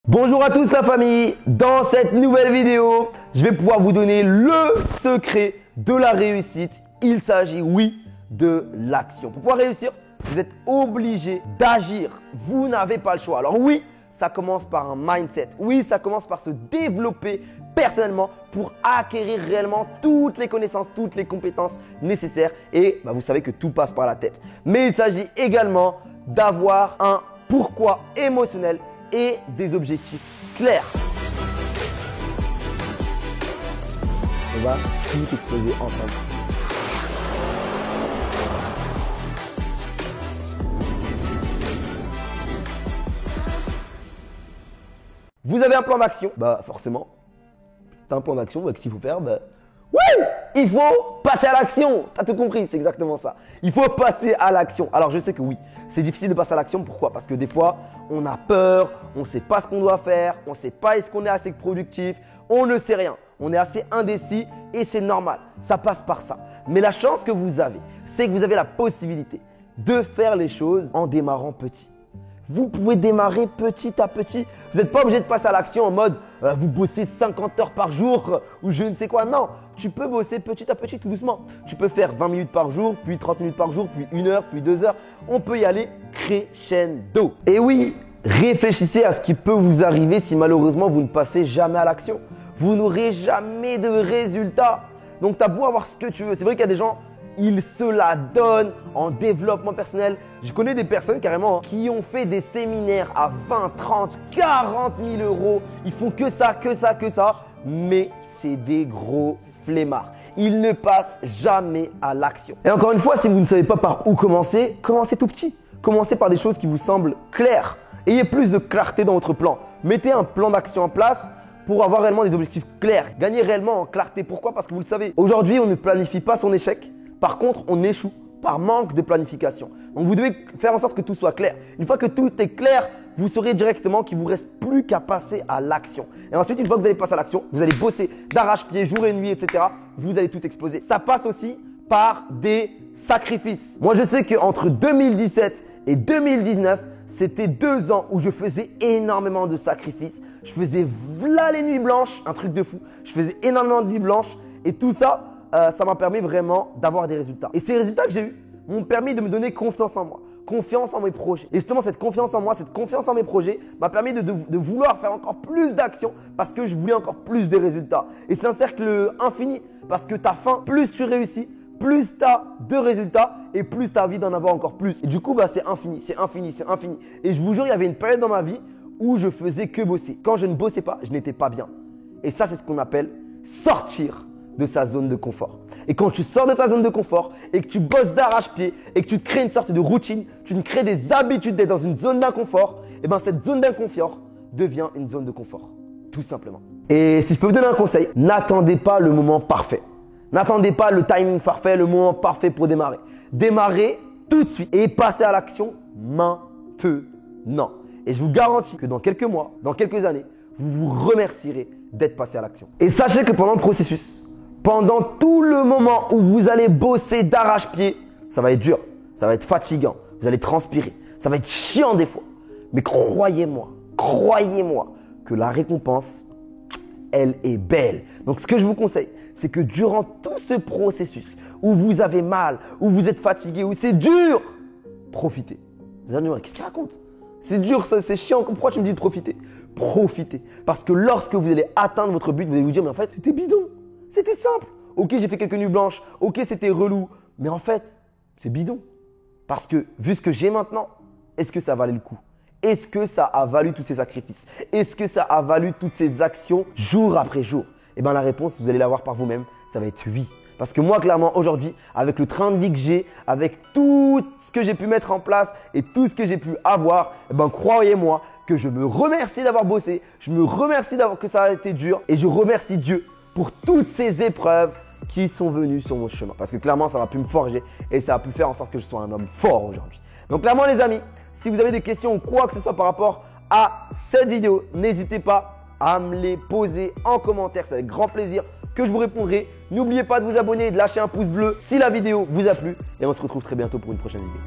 Bonjour à tous la famille, dans cette nouvelle vidéo, je vais pouvoir vous donner le secret de la réussite. Il s'agit, oui, de l'action. Pour pouvoir réussir, vous êtes obligé d'agir. Vous n'avez pas le choix. Alors oui, ça commence par un mindset. Oui, ça commence par se développer personnellement pour acquérir réellement toutes les connaissances, toutes les compétences nécessaires. Et vous savez que tout passe par la tête. Mais il s'agit également d'avoir un pourquoi émotionnel et des objectifs clairs. On va tout exploser ensemble. Vous avez un plan d'action? Forcément. Tu as un plan d'action, qu'est-ce qu'il faut faire? Oui, il faut passer à l'action. Tu as tout compris, c'est exactement ça. Il faut passer à l'action. Alors je sais que oui, c'est difficile de passer à l'action. Pourquoi? Parce que des fois, on a peur, on ne sait pas ce qu'on doit faire, on ne sait pas est-ce qu'on est assez productif, on ne sait rien. On est assez indécis et c'est normal. Ça passe par ça. Mais la chance que vous avez, c'est que vous avez la possibilité de faire les choses en démarrant petit. Vous pouvez démarrer petit à petit. Vous n'êtes pas obligé de passer à l'action en mode vous bossez 50 heures par jour ou je ne sais quoi. Non, tu peux bosser petit à petit, tout doucement. Tu peux faire 20 minutes par jour, puis 30 minutes par jour, puis 1 heure, puis 2 heures. On peut y aller crescendo. Et oui, réfléchissez à ce qui peut vous arriver si malheureusement vous ne passez jamais à l'action. Vous n'aurez jamais de résultat. Donc, tu as beau avoir ce que tu veux. C'est vrai qu'il y a des gens, ils se la donnent en développement personnel. Je connais des personnes carrément qui ont fait des séminaires à 20, 30, 40 000 euros. Ils font que ça, que ça, que ça. Mais c'est des gros flemmards. Ils ne passent jamais à l'action. Et encore une fois, si vous ne savez pas par où commencer, commencez tout petit. Commencez par des choses qui vous semblent claires. Ayez plus de clarté dans votre plan. Mettez un plan d'action en place pour avoir réellement des objectifs clairs. Gagnez réellement en clarté. Pourquoi? Parce que vous le savez, aujourd'hui, on ne planifie pas son échec. Par contre, on échoue par manque de planification. Donc, vous devez faire en sorte que tout soit clair. Une fois que tout est clair, vous saurez directement qu'il ne vous reste plus qu'à passer à l'action. Et ensuite, une fois que vous allez passer à l'action, vous allez bosser d'arrache-pied, jour et nuit, etc. Vous allez tout exploser. Ça passe aussi par des sacrifices. Moi, je sais qu'entre 2017 et 2019, c'était 2 ans où je faisais énormément de sacrifices. Je faisais v'là les nuits blanches, un truc de fou. Je faisais énormément de nuits blanches et tout ça, ça m'a permis vraiment d'avoir des résultats. Et ces résultats que j'ai eus m'ont permis de me donner confiance en moi, confiance en mes projets. Et justement, cette confiance en moi, cette confiance en mes projets m'a permis de vouloir faire encore plus d'actions parce que je voulais encore plus de résultats. Et c'est un cercle infini parce que tu as faim, plus tu réussis, plus tu as de résultats et plus tu as envie d'en avoir encore plus. Et du coup, c'est infini, c'est infini, c'est infini. Et je vous jure, il y avait une période dans ma vie où je faisais que bosser. Quand je ne bossais pas, je n'étais pas bien. Et ça, c'est ce qu'on appelle sortir de sa zone de confort. Et quand tu sors de ta zone de confort et que tu bosses d'arrache-pied et que tu te crées une sorte de routine, tu te crées des habitudes d'être dans une zone d'inconfort, et cette zone d'inconfort devient une zone de confort, tout simplement. Et si je peux vous donner un conseil, n'attendez pas le moment parfait. N'attendez pas le timing parfait, le moment parfait pour démarrer. Démarrez tout de suite et passez à l'action maintenant. Et je vous garantis que dans quelques mois, dans quelques années, vous vous remercierez d'être passé à l'action. Et sachez que pendant le processus, pendant tout le moment où vous allez bosser d'arrache-pied, ça va être dur, ça va être fatigant, vous allez transpirer, ça va être chiant des fois. Mais croyez-moi que la récompense, elle est belle. Donc ce que je vous conseille, c'est que durant tout ce processus où vous avez mal, où vous êtes fatigué, où c'est dur, profitez. Vous allez me dire, qu'est-ce qu'il raconte? C'est dur, c'est chiant, pourquoi tu me dis de profiter? Profitez. Parce que lorsque vous allez atteindre votre but, vous allez vous dire, mais en fait, c'était bidon. C'était simple. Ok, j'ai fait quelques nuits blanches. Ok, c'était relou. Mais en fait, c'est bidon. Parce que vu ce que j'ai maintenant, est-ce que ça valait le coup? Est-ce que ça a valu tous ces sacrifices? Est-ce que ça a valu toutes ces actions jour après jour? La réponse, vous allez la voir par vous-même. Ça va être oui. Parce que moi, clairement, aujourd'hui, avec le train de vie que j'ai, avec tout ce que j'ai pu mettre en place et tout ce que j'ai pu avoir, croyez-moi que je me remercie d'avoir bossé. Je me remercie que ça a été dur. Et je remercie Dieu pour toutes ces épreuves qui sont venues sur mon chemin. Parce que clairement, ça a pu me forger et ça a pu faire en sorte que je sois un homme fort aujourd'hui. Donc clairement les amis, si vous avez des questions ou quoi que ce soit par rapport à cette vidéo, n'hésitez pas à me les poser en commentaire. C'est avec grand plaisir que je vous répondrai. N'oubliez pas de vous abonner et de lâcher un pouce bleu si la vidéo vous a plu. Et on se retrouve très bientôt pour une prochaine vidéo.